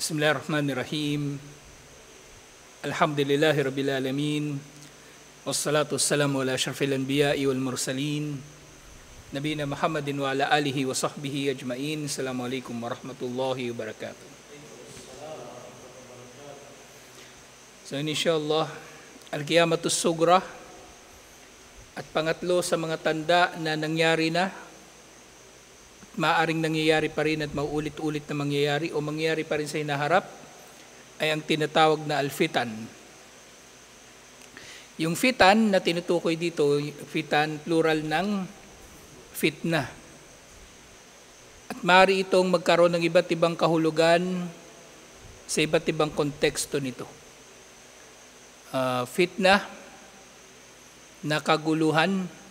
Bismillahirrahmanirrahim. Alhamdulillahi Rabbil Alamin. Wassalatu wassalamu ala asyrafil anbiya'i wal mursalin. Nabiyina Muhammadin wa ala alihi wa sahbihi ajma'in. Assalamualaikum warahmatullahi wabarakatuh. So insyaAllah, Al-Qiyamatus Sugra at pangatlo sa mga tanda na nangyari na, maaring nangyayari pa rin at mauulit-ulit na mangyayari o mangyayari pa rin sa hinaharap ay ang tinatawag na al-fitan. Yung fitan na tinutukoy dito, fitan plural ng fitna. At maaari itong magkaroon ng iba't ibang kahulugan sa iba't ibang konteksto nito. Fitna na kaguluhan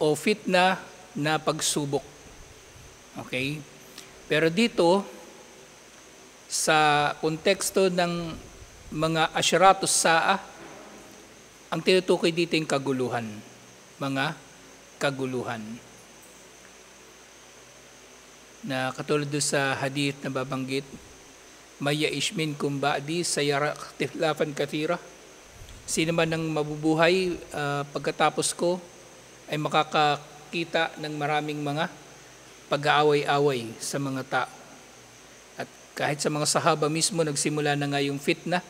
o fitna na pagsubok. Okay? Pero dito, sa konteksto ng mga asyaratus sa'a, ang tinutukoy dito yung kaguluhan. Mga kaguluhan. Na katulad doon sa hadith na babanggit, may ya'ish minkum ba'di sayara ikhtilafan kathira. Sino man ang mabubuhay pagkatapos ko, ay makakakita ng maraming mga pag-aaway-away sa mga tao. At kahit sa mga sahaba mismo, nagsimula na nga yung fitna,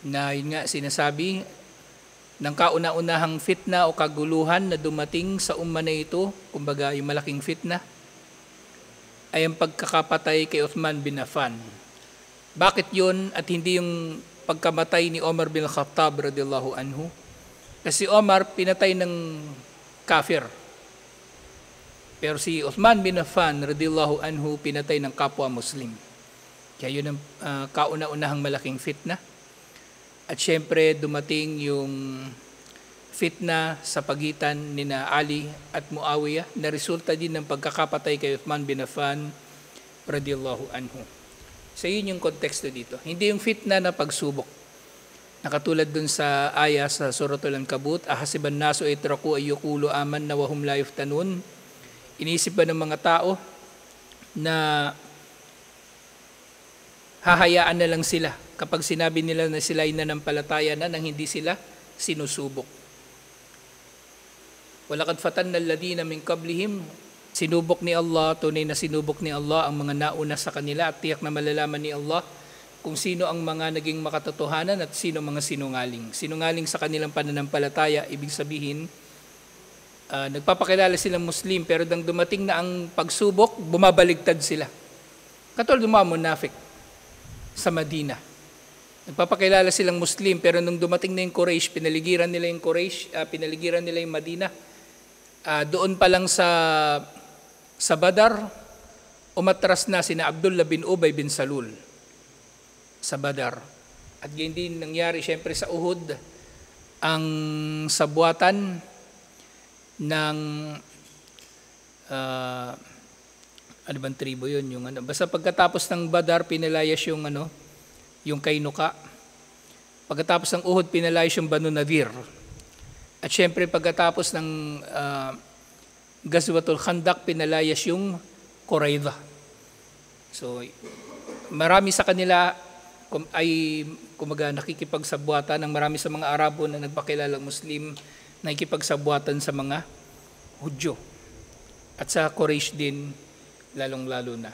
na yun nga sinasabi, ng kauna-unahang fitna o kaguluhan na dumating sa umma na ito, kumbaga yung malaking fitna, ay ang pagkakapatay kay Uthman bin Affan. Bakit yun at hindi yung pagkamatay ni Omar bin Khattab radiyallahu anhu? Kasi Omar pinatay ng kafir. Pero si Uthman bin Affan radhiyallahu anhu pinatay ng kapwa Muslim. Kaya yun ang kauna-unahang malaking fitna. At syempre dumating yung fitna sa pagitan ni na Ali at Muawiyah na resulta din ng pagkakapatay kay Uthman bin Affan radhiyallahu anhu. So yun yung konteksto dito. Hindi yung fitna na pagsubok. Nakatulad dun sa aya sa Suratul Ankabut, ahasiban nasu itraku ayyukulu aman na wahum la yuftanun. Inisip ba ng mga tao na hahayaan na lang sila kapag sinabi nila na sila ay nanampalataya na nang hindi sila sinusubok. Walaqad fatanna alladhina min qablihim, sinubok ni Allah, tunay na sinubok ni Allah ang mga nauna sa kanila at tiyak na malalaman ni Allah kung sino ang mga naging makatotohanan at sino mga sinungaling. Sinungaling sa kanilang pananampalataya, ibig sabihin, nagpapakilala silang Muslim, pero nang dumating na ang pagsubok, bumabaligtad sila. Katulad ng mga munafik sa Madina. Nagpapakilala silang Muslim, pero nung dumating na yung Quraysh, pinaligiran nila yung Madina. Doon pa lang sa Badar, umatras na sina Abdullah bin Ubay bin Salul sa Badar. At ganyan din nangyari siyempre sa Uhud, ang sabuatan ng ano bang tribo yun? Basta pagkatapos ng Badar, pinalayas yung Kainuka. Pagkatapos ng Uhud, pinalayas yung Banu Nadir. At siyempre pagkatapos ng Ghazwatul Khandaq, pinalayas yung Qurayza. So marami sa kanila ay kumaga nakikipagsabuatan ng marami sa mga Arabo na nagpakilalang Muslim, nakikipagsabuatan sa mga Hudyo at sa Quraysh din lalong-lalo na.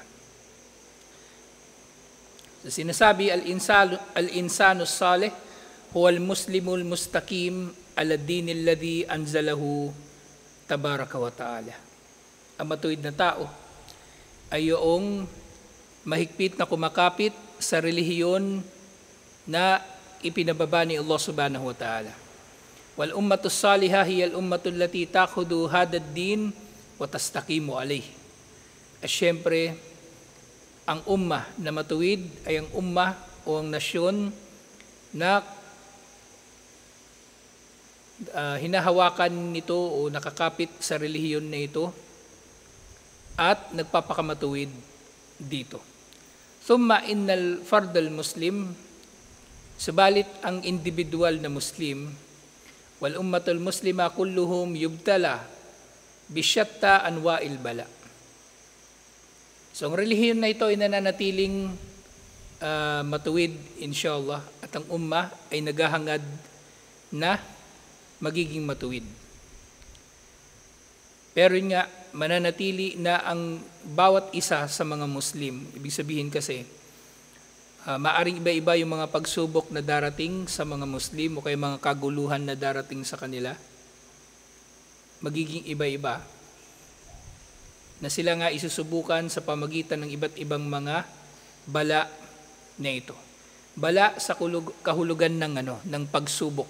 So, sinasabi al-insanu salih huwa al-muslimul mustaqim ala dinil ladhi anzalahu tabaraka wa ta'ala. Ang matuwid na tao ay yung mahigpit na kumakapit sa relihiyon na ipinababa ni Allah subhanahu wa ta'ala. Wal ummatus salihah hiya al ummatul lati takhudu hadad din wa tastaqimu alayh. At syempre, ang ummah na matuwid ay ang ummah o ang nasyon na hinahawakan nito o nakakapit sa relihiyon na ito at nagpapakamatuwid dito. Thumma innal fardal muslim, subalit ang individual na Muslim, wal ummatul muslima kulluhum yubtala bisyatta anwa'il bala. So ang relihiyon na ito ay nananatiling matuwid inshallah at ang ummah ay naghahangad na magiging matuwid. Pero yun nga, mananatili na ang bawat isa sa mga Muslim. Ibig sabihin kasi, maaring iba-iba yung mga pagsubok na darating sa mga Muslim o kaya mga kaguluhan na darating sa kanila. Magiging iba-iba. Na sila nga isusubukan sa pamagitan ng iba't ibang mga bala na ito. Bala sa kahulugan ng pagsubok.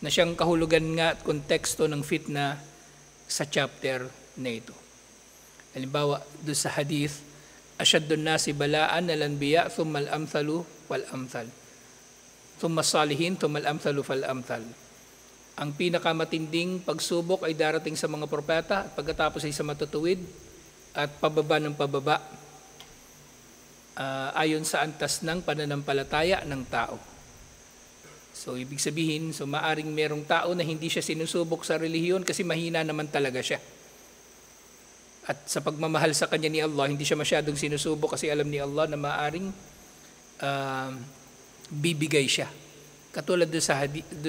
Na siyang kahulugan nga at konteksto ng fitna sa chapter na ito. Halimbawa, doon sa hadith, ashaddun nasi balaan al-anbiya thumma al-amthalu wal-amthal. Thumma salihin thumma al-amthalu fal-amthal. Ang pinakamatinding pagsubok ay darating sa mga propeta at pagkatapos ay sa matutuwid at pababa ng pababa ayon sa antas ng pananampalataya ng tao. So, ibig sabihin, maaring merong tao na hindi siya sinusubok sa relihiyon kasi mahina naman talaga siya. At sa pagmamahal sa kanya ni Allah, hindi siya masyadong sinusubok kasi alam ni Allah na maaring bibigay siya. Katulad doon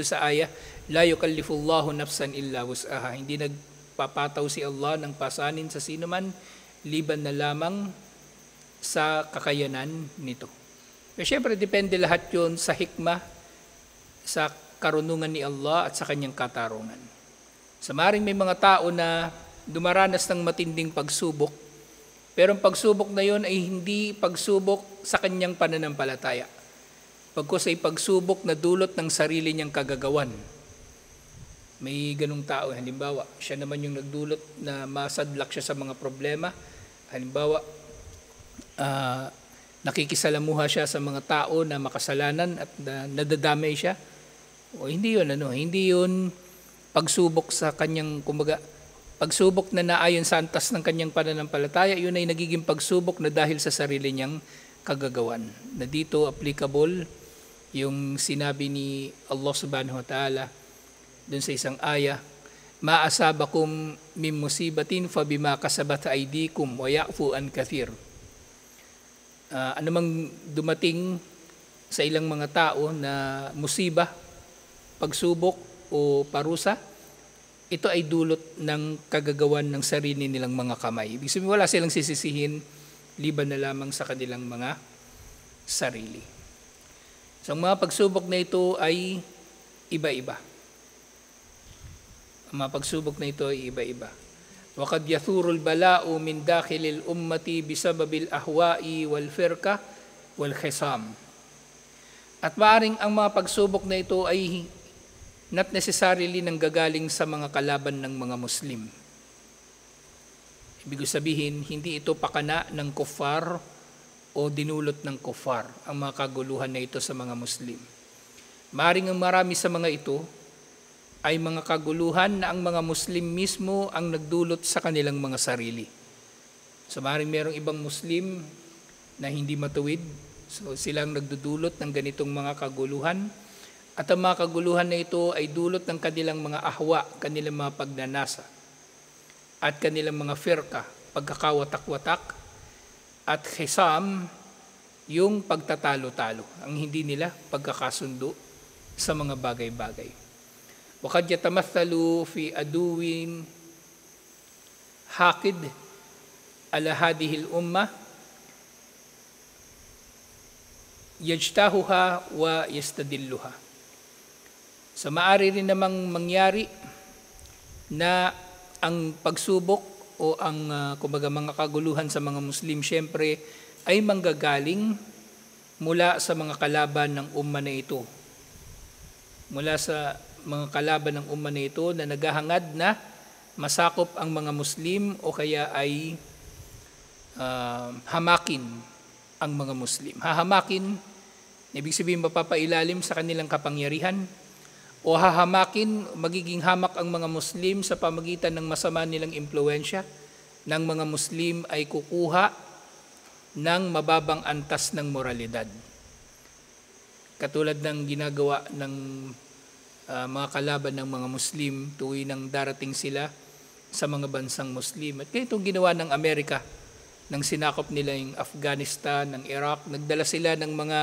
sa ayah, la yukallifullahu nafsan illa wus'aha. Hindi nagpapataw si Allah ng pasanin sa sinuman, liban na lamang sa kakayanan nito. Pero syempre, depende lahat yun sa hikmah, sa karunungan ni Allah at sa kanyang katarungan. Sa maring may mga tao na dumaranas ng matinding pagsubok, pero ang pagsubok na yon ay hindi pagsubok sa kanyang pananampalataya. Pagkus ay pagsubok na dulot ng sarili niyang kagagawan. May ganung tao, halimbawa, siya naman yung nagdulot na masadlak siya sa mga problema. Halimbawa, nakikisalamuha siya sa mga tao na makasalanan at nadadamay siya. O hindi yun pagsubok sa kanyang, pagsubok na naayon sa antas ng kanyang pananampalataya, yun ay nagiging pagsubok na dahil sa sarili niyang kagagawan. Na dito applicable yung sinabi ni Allah subhanahu wa ta'ala dun sa isang aya, ma asabakum min musibatin fa bima kasabat aydikum wa ya'fu an kathir. Anumang dumating sa ilang mga tao na musibah, pagsubok o parusa, ito ay dulot ng kagagawan ng sarili nilang mga kamay. Ibig sabihin, wala silang sisisihin liban na lamang sa kanilang mga sarili. So, ang mga pagsubok na ito ay iba-iba. Ang mga pagsubok na ito ay iba-iba. وَقَدْ يَثُورُ الْبَلَاءُ مِنْ دَاخِلِ الْأُمَّةِ بِسَبَبِ الْأَهْوَاءِ وَالْفِرْقَةِ وَالْخِصَامِ. At maaring ang mga pagsubok na ito ay not necessarily nanggagaling sa mga kalaban ng mga Muslim. Ibig sabihin, hindi ito pakana ng kuffar o dinulot ng kuffar ang mga kaguluhan na ito sa mga Muslim. Maaring ang marami sa mga ito ay mga kaguluhan na ang mga Muslim mismo ang nagdulot sa kanilang mga sarili. So maaring merong ibang Muslim na hindi matuwid, so silang nagdudulot ng ganitong mga kaguluhan. At ang mga kaguluhan na ito ay dulot ng kanilang mga ahwa, kanilang mga pagnanasa, at kanilang mga firka, pagkakawatak-watak, at khisam, yung pagtatalo-talo, ang hindi nila pagkakasundo sa mga bagay-bagay. وَقَدْ يَتَمَثَّلُوا فِي أَدُوٍ حَاقِدٍ عَلَى هَذِهِ الْأُمَّةِ يَجْتَاهُهَا وَيَسْتَدِلُّهَا. So maaari rin namang mangyari na ang pagsubok o ang mga kaguluhan sa mga Muslim syempre ay manggagaling mula sa mga kalaban ng umma na ito. Mula sa mga kalaban ng umma na ito na naghahangad na masakop ang mga Muslim o kaya ay hamakin ang mga Muslim. Hahamakin, ibig sabihin mapapailalim sa kanilang kapangyarihan, o hahamakin, magiging hamak ang mga Muslim sa pamagitan ng masama nilang impluensya, ng mga Muslim ay kukuha ng mababang antas ng moralidad. Katulad ng ginagawa ng mga kalaban ng mga Muslim tuwing nang darating sila sa mga bansang Muslim. At kaya itong ginawa ng Amerika nang sinakop nila yung Afghanistan, ng Iraq. Nagdala sila ng mga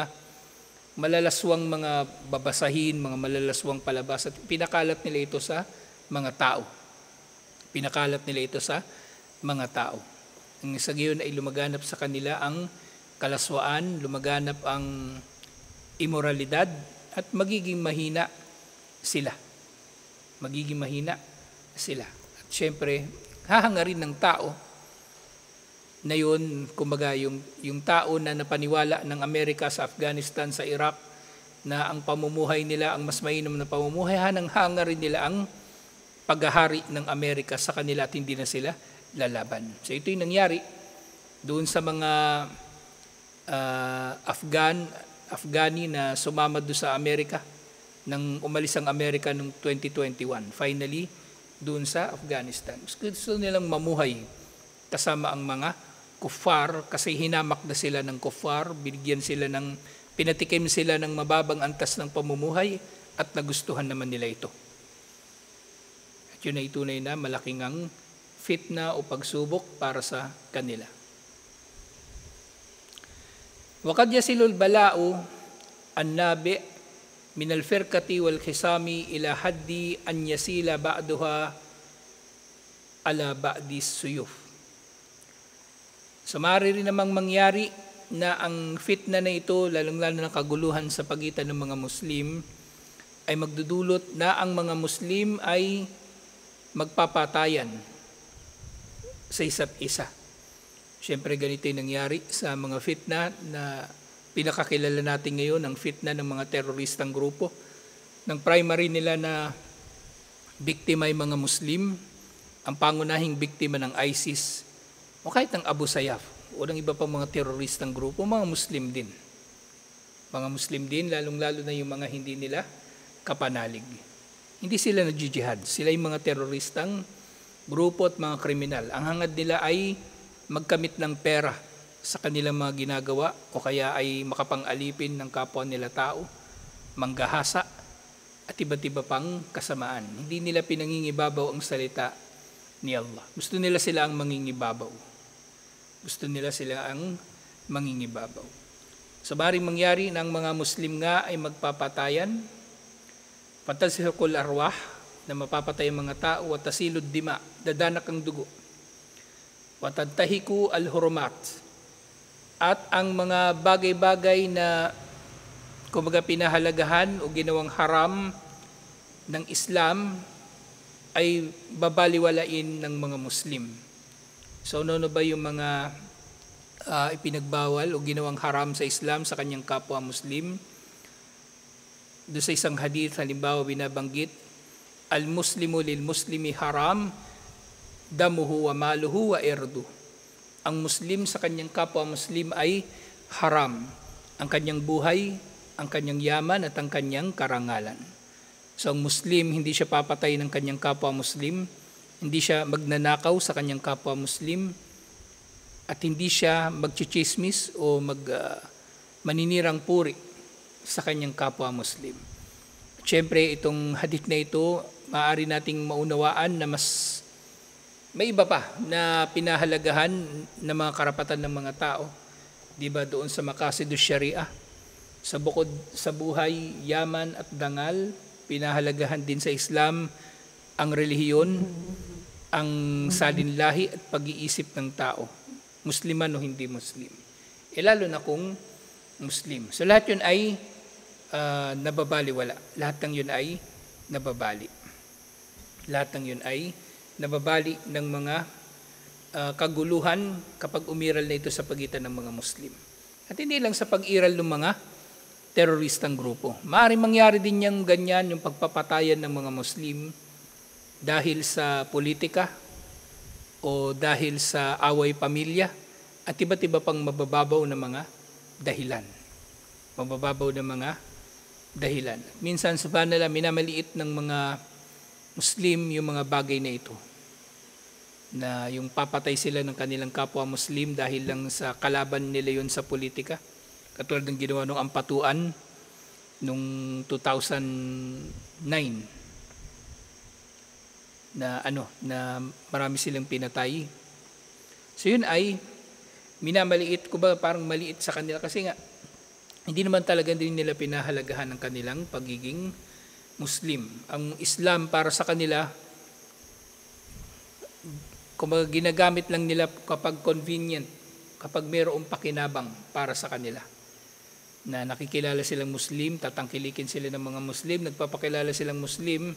malalaswang mga babasahin, mga malalaswang palabas at pinakalat nila ito sa mga tao. Pinakalat nila ito sa mga tao. Ang sa gayon ay lumaganap sa kanila ang kalaswaan, lumaganap ang imoralidad at magiging mahina sila. Magiging mahina sila. At syempre, hahangarin ng tao na yun, kumbaga yung tao na napaniwala ng Amerika sa Afghanistan, sa Iraq, na ang pamumuhay nila, ang mas mainam na pamumuhay, hangarin nila ang paghahari ng Amerika sa kanila at hindi na sila lalaban. So ito yung nangyari doon sa mga Afghani na sumama doon sa Amerika nang umalis ang Amerika noong 2021. Finally, doon sa Afghanistan. Gusto nilang mamuhay kasama ang mga kuffar kasi hinamak na sila ng kuffar, pinatikim sila ng mababang antas ng pamumuhay at nagustuhan naman nila ito. At yun ay tunay na malaking ang fitna o pagsubok para sa kanila. Wakad yasilul bala'u an-nabi min al-firqati wal khisami ila haddi an yasila ba'daha ala ba'di suyuf. So maaari rin namang mangyari na ang fitna na ito, lalong-lalo na kaguluhan sa pagitan ng mga Muslim, ay magdudulot na ang mga Muslim ay magpapatayan sa isa't isa. Siyempre ganito yung nangyari sa mga fitna na pinakakilala natin ngayon, ang fitna ng mga teroristang grupo. Ng primary nila na biktima ay mga Muslim, ang pangunahing biktima ng ISIS, o kahit ng Abu Sayyaf, o ng iba pang mga teroristang grupo, mga Muslim din. Mga Muslim din, lalong-lalo na yung mga hindi nila kapanalig. Hindi sila nag-jihad, sila yung mga teroristang grupo at mga kriminal. Ang hangad nila ay magkamit ng pera sa kanilang mga ginagawa o kaya ay makapang-alipin ng kapwa nila tao, manggahasa at iba't iba pang kasamaan. Hindi nila pinangingibabaw ang salita ni Allah. Gusto nila sila ang mangingibabaw. Gusto nila sila ang mangingibabaw. So maring mangyari na ang mga Muslim nga ay magpapatayan, fatasihukul arwah, na mapapatay ang mga tao, at tasilud dima, dadanak ang dugo, watantahiku al-hurumat, at ang mga bagay-bagay na kumbaga pinahalagahan o ginawang haram ng Islam ay babaliwalain ng mga Muslim. So ano ba yung mga ipinagbawal o ginawang haram sa Islam sa kanyang kapwa Muslim? Doon sa isang hadith, halimbawa binabanggit, al-muslimu lil-muslimi haram, damuhu wa maluhu wa irdu. Ang Muslim sa kanyang kapwa Muslim ay haram. Ang kanyang buhay, ang kanyang yaman at ang kanyang karangalan. So ang Muslim, hindi siya papatay ng kanyang kapwa Muslim, hindi siya magnanakaw sa kanyang kapwa Muslim, at hindi siya magchichismis o maninirang puri sa kanyang kapwa Muslim. Siyempre, itong hadith na ito, maaari nating maunawaan na mas may iba pa na pinahalagahan ng mga karapatan ng mga tao. Diba doon sa Maqasidus Sharia, sa bukod sa buhay, yaman at dangal, pinahalagahan din sa Islam ang relihiyon, ang salinlahi at pag-iisip ng tao, Musliman o hindi Muslim. Lalo na kung Muslim. So lahat yun ay nababaliwala. Lahat ng yun ay nababali. Lahat ng yun ay nababali ng mga kaguluhan kapag umiral na ito sa pagitan ng mga Muslim. At hindi lang sa pag-iral ng mga teroristang grupo. Maaaring mangyari din yung ganyan, yung pagpapatayan ng mga Muslim dahil sa politika o dahil sa away pamilya at iba't iba pang mabababaw na mga dahilan. Mabababaw na mga dahilan. Minsan sa kanila minamaliit ng mga Muslim yung mga bagay na ito. Na yung papatay sila ng kanilang kapwa Muslim dahil lang sa kalaban nila yun sa politika. Katulad ng ginawa ng Ampatuan noong 2009 na marami silang pinatay. So yun ay minamaliit ko ba, parang maliit sa kanila kasi nga hindi naman talaga din nila pinahalagahan ng kanilang pagiging Muslim. Ang Islam para sa kanila, kumbaga ginagamit lang nila kapag convenient, kapag mayroong pakinabang para sa kanila. Na nakikilala silang Muslim, tatangkilikin sila ng mga Muslim, nagpapakilala silang Muslim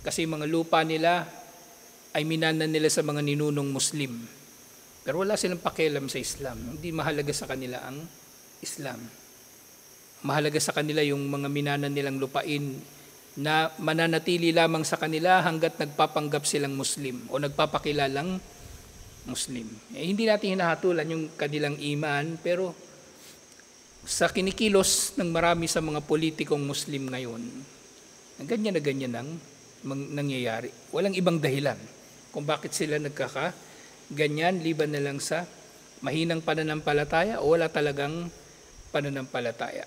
kasi mga lupa nila ay minanan nila sa mga ninunong Muslim. Pero wala silang pakialam sa Islam. Hindi mahalaga sa kanila ang Islam. Mahalaga sa kanila yung mga minanan nilang lupain na mananatili lamang sa kanila hanggat nagpapanggap silang Muslim o nagpapakilalang Muslim. Hindi natin hinahatulan yung kanilang iman, pero sa kinikilos ng marami sa mga politikong Muslim ngayon, ganyan na ganyan ang nangyayari. Walang ibang dahilan kung bakit sila ganyan, liban na lang sa mahinang pananampalataya o wala talagang pananampalataya.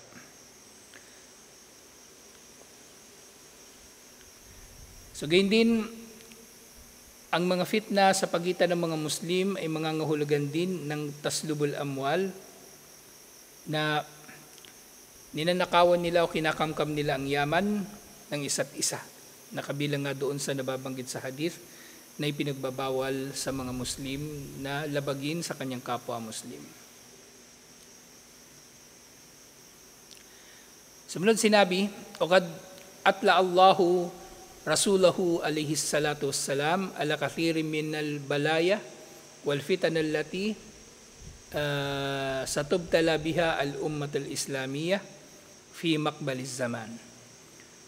So gayon din, ang mga fitna sa pagitan ng mga Muslim ay mangangahulugan din ng taslubul amwal, na ninanakawan nila o kinakamkam nila ang yaman ng isa't isa. Nakabilang nga doon sa nababanggit sa hadith na ipinagbabawal sa mga Muslim na labagin sa kanyang kapwa Muslim. Sumunod sinabi, "Qad atla Allahu Rasulahu alayhi salatu wassalam ala kathirin min al-balaya wal fitan allati satubtala biha al-ummat al-islamiyah fi maqbaliz zaman."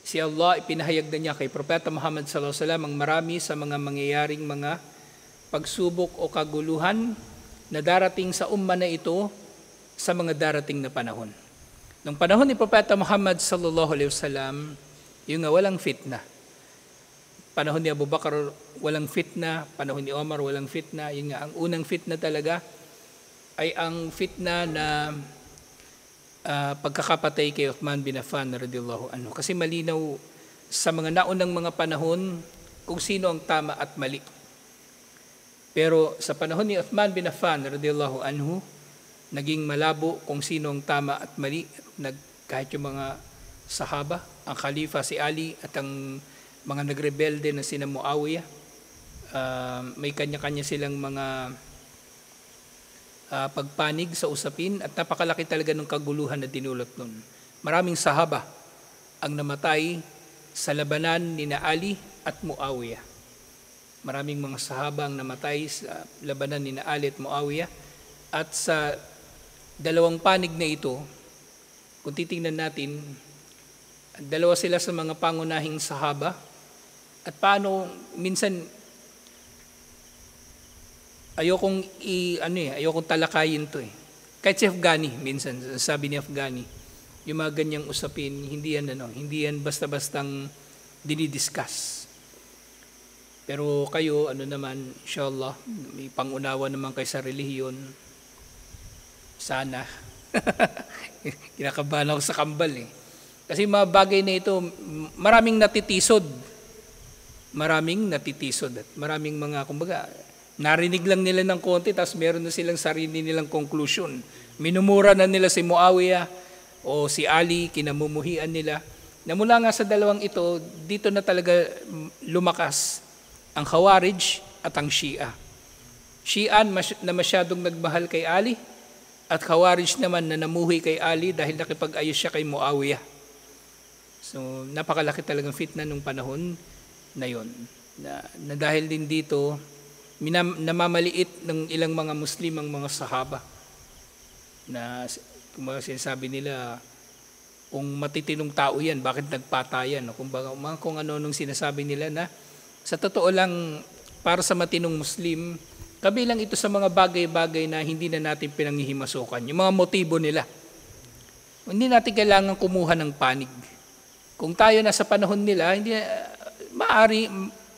Si Allah, ipinahayag na niya kay Propeta Muhammad sallallahu alaihi wasallam ang marami sa mga mangyayaring mga pagsubok o kaguluhan na darating sa umma na ito sa mga darating na panahon. Nung panahon ni Propeta Muhammad sallallahu alaihi wasallam, yung walang fitna. Panahon ni Abu Bakar, walang fitna. Panahon ni Omar, walang fitna. Yung ang unang fitna talaga ay ang fitna na pagkakapatay kay Uthman bin Affan radhiyallahu anhu. Kasi malinaw sa mga naunang mga panahon kung sino ang tama at mali. Pero sa panahon ni Uthman bin Affan radhiyallahu anhu, naging malabo kung sino ang tama at mali. Kahit yung mga sahaba, ang khalifa si Ali at ang mga nagrebelde na sina Muawiyah, may kanya-kanya silang mga pagpanig sa usapin at napakalaki talaga ng kaguluhan na dinulot nun. Maraming sahaba ang namatay sa labanan ni Ali at Muawiyah. Maraming mga sahaba ang namatay sa labanan ni Ali at Muawiyah. At sa dalawang panig na ito, kung titingnan natin, dalawa sila sa mga pangunahing sahaba. At paano minsan ayokong talakayin to eh. Kahit si Afghani, minsan sabi ni Afghani, yung mga ganyang usapin, hindi yan basta-bastang dinidiscuss. Pero kayo, inshallah, may pangunawa naman kayo sa relihiyon. Sana. Kinakabahan ako sa kambal eh. Kasi mga bagay na ito, maraming natitisod at maraming mga, kumbaga, narinig lang nila ng konti, tapos meron na silang sarili nilang conclusion. Minumura na nila si Muawiyah o si Ali, kinamumuhian nila. Na mula nga sa dalawang ito, dito na talaga lumakas ang Khawarij at ang Shia. Shia na masyadong nagmahal kay Ali, at Khawarij naman na namuhi kay Ali dahil nakipag-ayos siya kay Muawiyah. So, napakalaki talagang fitna nung panahon na yon. Na dahil din dito, namamaliit ng ilang mga Muslim ang mga sahaba. Na kung sinasabi nila, kung matitinong tao yan, bakit nagpatayan? Kung ano nung sinasabi nila na, sa totoo lang, para sa matinong Muslim, kabilang ito sa mga bagay-bagay na hindi na natin pinanghihimasukan. Yung mga motibo nila. Hindi natin kailangan kumuha ng panig. Kung tayo na sa panahon nila, hindi maaari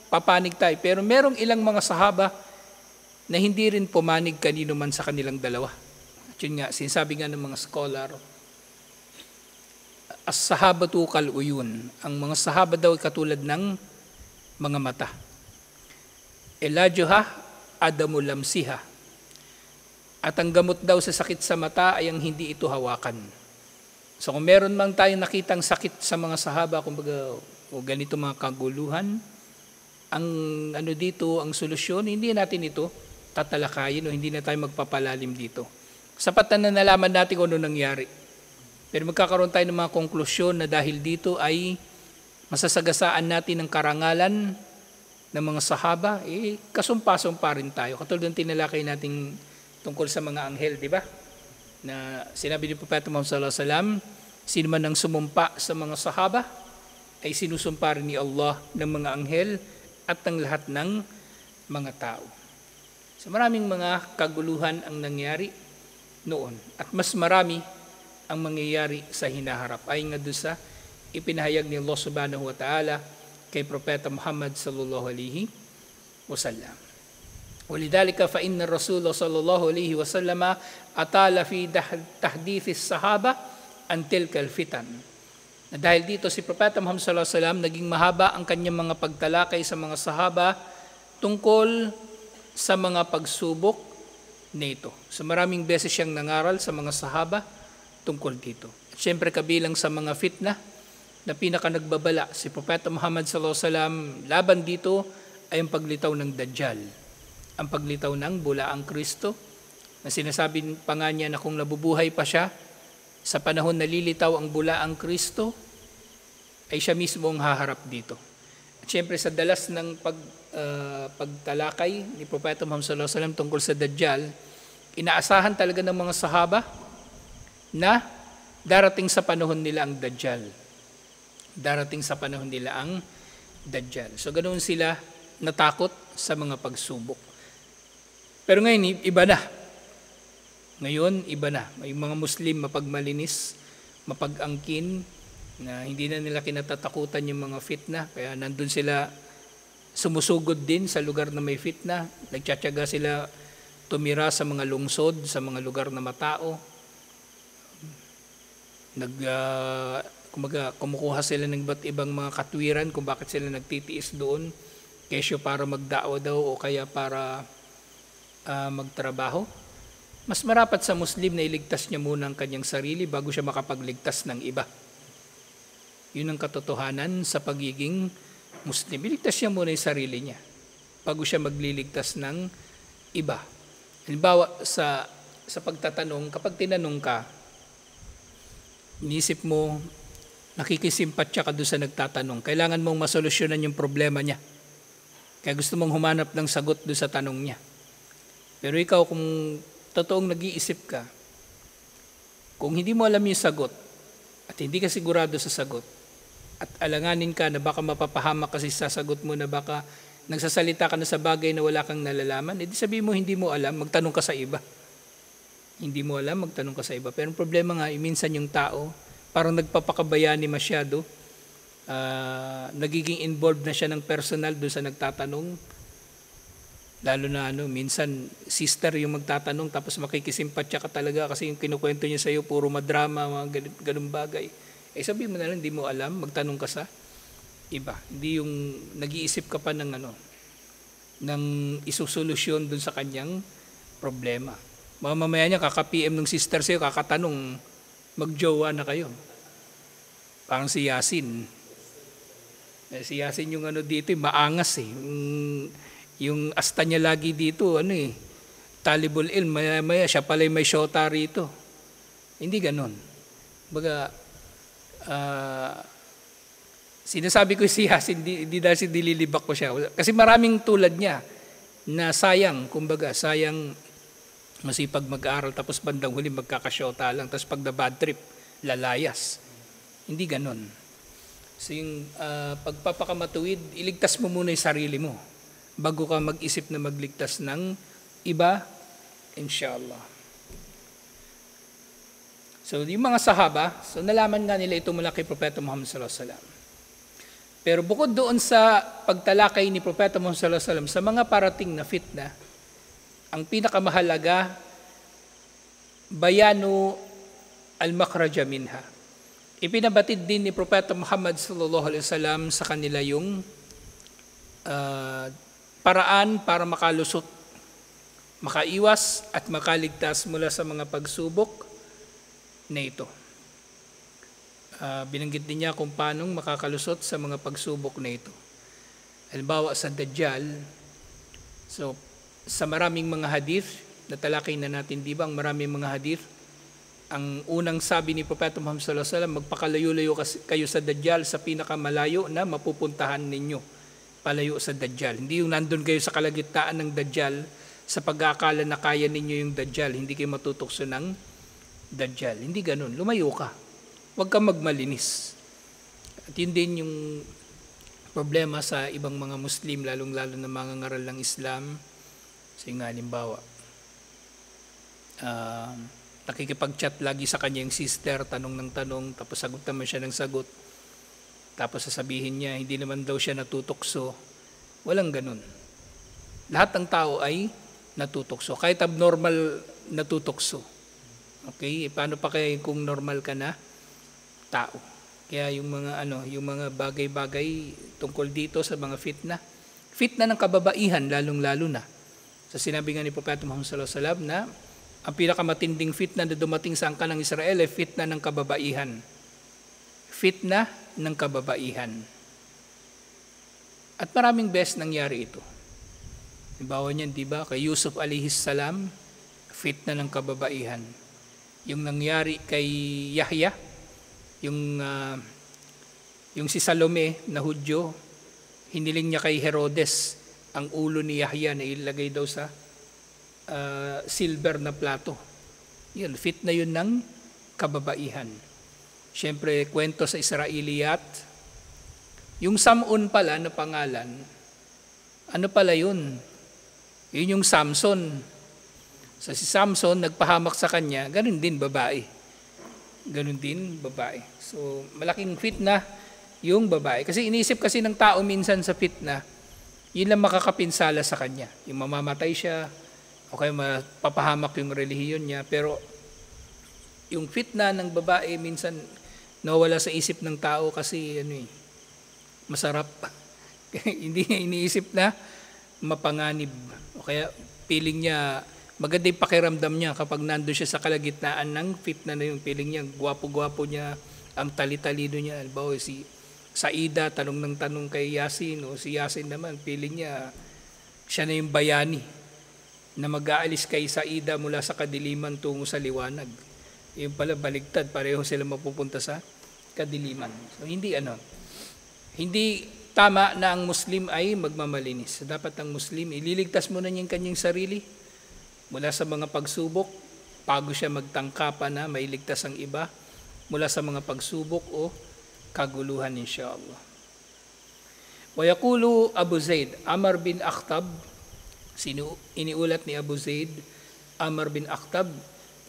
papanig tayo. Pero merong ilang mga sahaba na hindi rin pumanig kanino man sa kanilang dalawa. At yun nga, sinasabi nga ng mga scholar, as-sahabatu kal-uyun. Ang mga sahaba daw ay katulad ng mga mata. Elajuha adamu lamsiha. At ang gamot daw sa sakit sa mata ay ang hindi ito hawakan. So kung meron mang tayong nakitang sakit sa mga sahaba, kumbaga, o ganito mga kaguluhan, ang dito, ang solusyon, hindi natin ito tatalakayin o hindi na tayo magpapalalim dito. Sapat na nalaman natin kung ano nangyari. Pero magkakaroon tayo ng mga konklusyon na dahil dito ay masasagasaan natin ang karangalan ng mga sahaba, kasumpa-sumpa rin tayo. Katulad ng tinalakay natin tungkol sa mga anghel, di ba? Na sinabi ni Propeta Muhammad sallallahu alaihi wasallam, sino man ang sumumpa sa mga sahaba ay sinusumpa rin ni Allah ng mga anghel at ng lahat ng mga tao. So maraming mga kaguluhan ang nangyari noon at mas marami ang mangyayari sa hinaharap. Ayon nga doon sa ipinahayag ni Allah subhanahu wa ta'ala kay Propeta Muhammad sallallahu alaihi wasallam. ولذلك فإن الرسول صلى الله عليه وسلم أطال في تحديث الصحابة عن تلك الفتن. Dahil dito si Propeta Muhammad sallallahu alaihi wasallam naging mahaba ang kanyang mga pagtalakay sa mga sahaba tungkol sa mga pagsubok nito. So maraming beses siyang nangaral sa mga sahaba tungkol dito. At syempre kabilang sa mga fitna na pinaka nagbabala si Propeta Muhammad sallallahu alaihi wasallam laban dito ay ang paglitaw ng Dajjal. Ang paglitaw ng bulaang Kristo na sinasabi pa nga niya na kung nabubuhay pa siya sa panahon na lilitaw ang bulaang Kristo ay siya mismo ang haharap dito. At syempre sa dalas ng pagtalakay ni Propeta Muhammad sallallahu alaihi wasallam tungkol sa Dajjal, inaasahan talaga ng mga sahaba na darating sa panahon nila ang Dajjal. Darating sa panahon nila ang Dajjal. So ganoon sila natakot sa mga pagsubok. Pero ngayon, iba na. Ngayon, iba na. May mga Muslim mapagmalinis, mapag-angkin, na hindi na nila kinatatakutan yung mga fitna. Kaya nandun sila sumusugod din sa lugar na may fitna. Nagtsatsaga sila tumira sa mga lungsod, sa mga lugar na matao. Kumukuha sila ng iba't ibang mga katwiran kung bakit sila nagtitiis doon. Kesyo para magdaawa daw o kaya para magtrabaho. Mas marapat sa Muslim na iligtas niya muna ang kanyang sarili bago siya makapagligtas ng iba. Yun ang katotohanan sa pagiging Muslim. Iligtas niya muna yung sarili niya bago siya magliligtas ng iba. Halimbawa sa pagtatanong, kapag tinanong ka, inisip mo, nakikisimpatya ka doon sa nagtatanong, kailangan mong masolusyonan yung problema niya. Kaya gusto mong humanap ng sagot doon sa tanong niya. Pero ikaw, kung totoong nag-iisip ka, kung hindi mo alam yung sagot, at hindi ka sigurado sa sagot, at alanganin ka na baka mapapahamak kasi sa sagot mo na baka nagsasalita ka na sa bagay na wala kang nalalaman, edi sabihin mo hindi mo alam, magtanong ka sa iba. Hindi mo alam, magtanong ka sa iba. Pero ang problema nga, minsan yung tao, parang nagpapakabayani masyado, nagiging involved na siya ng personal doon sa nagtatanong. Lalo na minsan sister yung magtatanong tapos makikisimpatya ka talaga kasi yung kinukwento niya sa iyo puro madrama, mga ganung bagay. Sabihin mo na lang, hindi mo alam, magtanong ka sa iba. Hindi yung nag-iisip ka pa ng ng isusolusyon doon sa kanyang problema. Mamaya niya kaka-PM ng sister sa iyo, kakatanong, magjowa na kayo. Parang si Yasin. Si Yasin yung dito, maangas eh. Yung asta niya lagi dito, talibul ilm, maya siya pala may shota rito. Hindi ganon. Baga, sinasabi ko si Yasin, hindi dahil dililibak ko siya. Kasi maraming tulad niya na sayang, kumbaga, sayang masipag mag-aaral tapos bandang huli magkakasyota lang tapos pag na bad trip, lalayas. Hindi ganon. So yung pagpapakamatuwid, iligtas mo muna yung sarili mo bago ka mag-isip na magligtas ng iba, inshallah. So yung mga sahaba, so nalaman nga nila ito mula kay Propeta Muhammad sallallahu alaihi wasallam. Pero bukod doon sa pagtalakay ni Propeta Muhammad sallallahu alaihi wasallam sa mga parating na fitna, ang pinakamahalaga, bayanu al-makhraja minha. Ipinabatid din ni Propeta Muhammad sallallahu alaihi wasallam sa kanila yung paraan para makalusot makaiwas at makaligtas mula sa mga pagsubok na ito. Binanggit din niya kung paano makakalusot sa mga pagsubok na ito. Halimbawa sa Dajjal, so sa maraming mga hadith, natalakay na natin, di ba, ang maraming mga hadith, ang unang sabi ni Propeta Muhammad sallallahu alaihi wasallam, magpakalayo-layo kayo sa Dajjal sa pinakamalayo na mapupuntahan ninyo. Palayo sa Dajjal. Hindi yung nandun kayo sa kalagitnaan ng Dajjal sa pag-aakala na kaya ninyo yung Dajjal, hindi kayo matutokso ng Dajjal. Hindi ganun. Lumayo ka. Huwag kang magmalinis. At yun din yung problema sa ibang mga Muslim, lalong-lalo na mga ngaral ng Islam. Kasi nga, halimbawa, nakikipag-chat lagi sa kanya yung sister, tanong ng tanong, tapos sagot naman siya ng sagot. Tapos sasabihin niya, hindi naman daw siya natutokso. Walang ganun. Lahat ng tao ay natutokso. Kahit abnormal natutokso. Okay? Paano pa kaya kung normal ka na tao? Kaya yung mga bagay-bagay tungkol dito sa mga fitna ng kababaihan lalong-lalo na. Sa sinabi nga ni Propeta Muhammad sallallahu alaihi wasallam na ang pinakamatinding fitna na dumating sa angkan ng Israel ay fitna ng kababaihan. Fitna ng kababaihan. At maraming beses nangyari ito. Halimbawa niyan, di ba, kay Yusuf alayhis salam, fitna ng kababaihan. Yung nangyari kay Yahya, yung si Salome na Hudyo, hiniling niya kay Herodes ang ulo ni Yahya na ilagay daw sa silver na plato. Yun, fitna yun ng kababaihan. Siyempre, kwento sa Israeliyat, yung Sam'un pala na pangalan, ano pala yun? Yun yung Samson. Sa si Samson, nagpahamak sa kanya, ganun din babae. Ganun din babae. So, malaking fitna yung babae. Kasi iniisip kasi ng tao minsan sa fitna, yun lang makakapinsala sa kanya. Yung mamamatay siya, o kaya mapapahamak yung relihiyon niya. Pero yung fitna ng babae minsan nawala sa isip ng tao kasi masarap. Hindi niya iniisip na mapanganib. O kaya feeling niya, maganda yung pakiramdam niya kapag nandun siya sa kalagitnaan ng fitna na yung feeling niya, gwapo-gwapo niya, ang tali-talido niya. Halimbawa si Saida, tanong ng tanong kay Yasin, o si Yasin naman, feeling niya, siya na yung bayani na mag-aalis kay Saida mula sa kadiliman tungo sa liwanag. Yung pala baligtad, pareho sila mapupunta sa kadiliman. So hindi tama na ang Muslim ay magmamalinis. Dapat ang Muslim, ililigtas muna niya yung kanyang sarili mula sa mga pagsubok, bago siya magtangka na mailigtas ang iba mula sa mga pagsubok o kaguluhan, insyaAllah. Wa yaqulu Abu Zaid, Amr bin Akhtab, iniulat ni Abu Zaid, Amr bin Akhtab,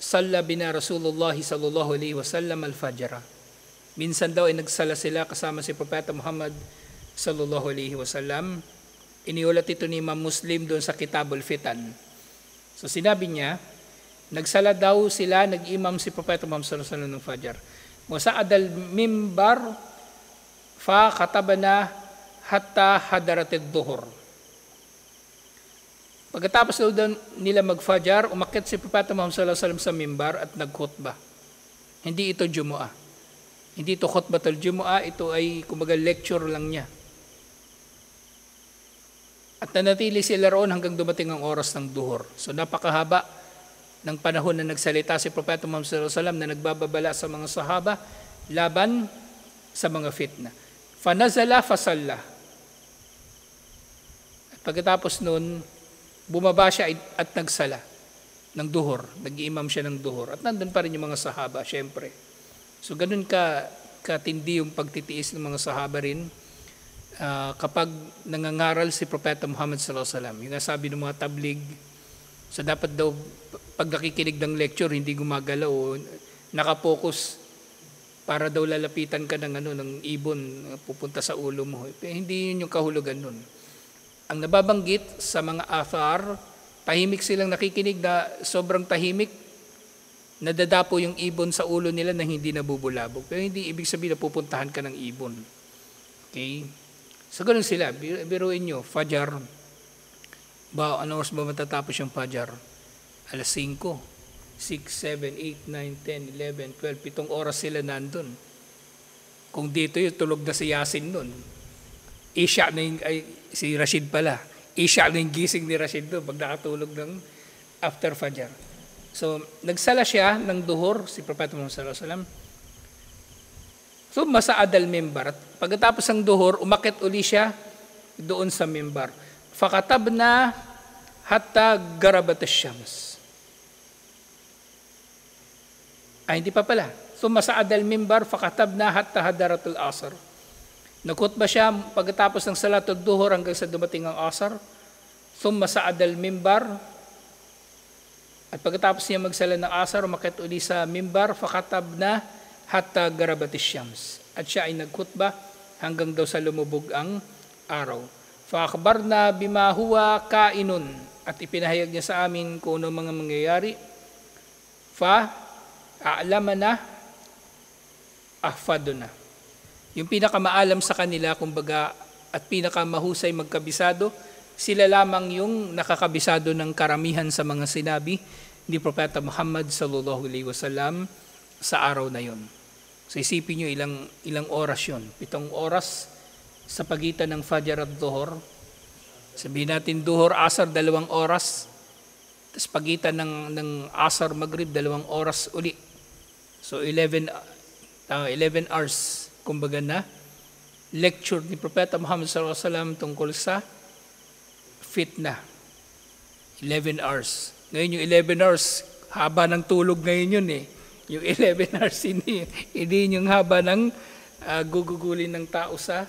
salla bina Rasulullah sallallahu alaihi wasallam al-fajr. Minsan daw ay nagsala sila kasama si Propeta Muhammad sallallahu alaihi wasallam. Iniulat ito ni Imam Muslim doon sa Kitabul Fitan. So sinabi niya, nagsala daw sila, nag-imam si Propeta Muhammad sallallahu alaihi wasallam ng Fajr. Wasa'ad al-mimbar fa katabana hatta hadaratid duhur. Pagkatapos daw nila mag-Fajr, umakyat si Propeta Muhammad sallallahu alaihi wasallam sa mimbar at nag-khutbah. Hindi ito Jumu'ah. Hindi ito khutbatul Jumu'ah, ito ay kumbaga lecture lang niya. At nanatili sila roon hanggang dumating ang oras ng duhur. So napakahaba ng panahon na nagsalita si Propeta Muhammad sallallahu alaihi wasallam na nagbababala sa mga sahaba laban sa mga fitna. Fanazala fasalla. At pagkatapos nun, bumaba siya at nagsala ng duhur. Nag-iimam siya ng duhur. At nandun pa rin yung mga sahaba, syempre. So ganun katindi yung pagtitiis ng mga sahaba rin kapag nangangaral si Propeta Muhammad sallallahu alaihi wasallam. Yung nasabi ng mga tablig, so dapat daw pag nakikinig ng lecture, hindi gumagalaw o nakapokus para daw lalapitan ka ng ibon pupunta sa ulo mo. Hindi yun yung kahulugan nun. Ang nababanggit sa mga athar, tahimik silang nakikinig na sobrang tahimik, nadadapo yung ibon sa ulo nila na hindi nabubulabog. Pero hindi ibig sabihin na pupuntahan ka ng ibon. Okay? So ganun sila, biruin nyo, Fajr, Anong oras ba matatapos yung Fajar? Alas 5, 6, 7, 8, 9, 10, 11, 12, 7 oras sila nandun. Kung dito yung tulog na si Yasin nun, Isha na yung, si Rashid pala, Isha na yung gising ni Rashid doon pag nakatulog ng after Fajar. So, nagsala siya ng duhur, si Prophet Muhammad sallallahu alaihi wasallam. So, masa'ad al-mimbar. Pagkatapos ng duhur, umakit uli siya doon sa mimbar. Fakatabna hatta garabat ash-shams. Hindi pa pala. So, masa'ad al-mimbar, fakatabna hatta hadaratul asr. Nagkhutba siya pagkatapos ng salatul duhur hanggang sa dumating ang asr. Thumma sa'ad al-mimbar. At pagkatapos niya magsala ng asar, umakyat uli sa mimbar, fakatabna hatta garabatish shams. At siya ay nagkhutba hanggang daw sa lumubog ang araw. Fa-akhbarna bima huwa kainun. At ipinahayag niya sa amin kung ano mga mangyayari. Fa-a'lamana ahfaduna. Yung pinakamaalam sa kanila, kumbaga, at pinakamahusay magkabisado, sila lamang yung nakakabisado ng karamihan sa mga sinabi ni Propeta Muhammad sallallahu alaihi wasallam sa araw na yon. So isipin nyo ilang oras yon. 7 oras sa pagitan ng Fajr at Dhuhr. Sabihin natin Dhuhr, Asar, 2 oras. Tapos pagitan ng Asar, Maghrib, 2 oras uli. So 11 hours, kumbaga na lecture ni Propeta Muhammad sallallahu alaihi wasallam tungkol sa fitna. 11 hours. Ngayon yung 11 hours, haba ng tulog ngayon yun eh. Yung 11 hours, hindi yung haba ng gugugulin ng tao sa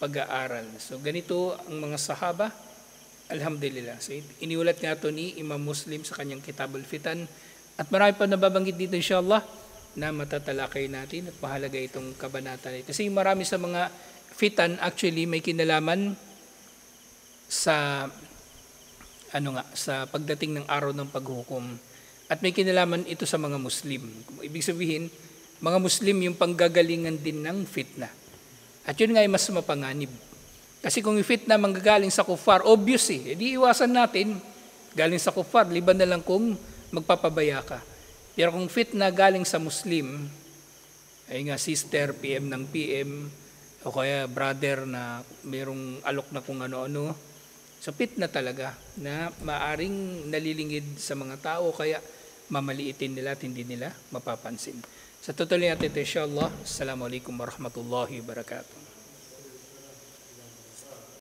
pag-aaral. So ganito ang mga sahaba, alhamdulillah. So iniulat nga ito ni Imam Muslim sa kanyang Kitabul Fitan. At marami pa nababanggit dito inshallah na matatalakay natin at mahalaga itong kabanata nito. Kasi marami sa mga fitan actually may kinalaman sa sa pagdating ng araw ng paghukom. At may kinalaman ito sa mga Muslim. Ibig sabihin, mga Muslim yung panggagalingan din ng fitna. At yun nga ay mas mapanganib. Kasi kung yung fitna manggagaling sa kuffar, obvious eh. Di iwasan natin galing sa kuffar, liban na lang kung magpapabaya ka. Pero kung fitna galing sa Muslim, ay nga sister, PM ng PM, o kaya brother na mayroong alok na kung ano-ano, so fitna talaga na maaring nalilingid sa mga tao kaya mamaliitin nila at hindi nila mapapansin. Sa tutuloy natin ito inshallah. Assalamualaikum warahmatullahi wabarakatuh.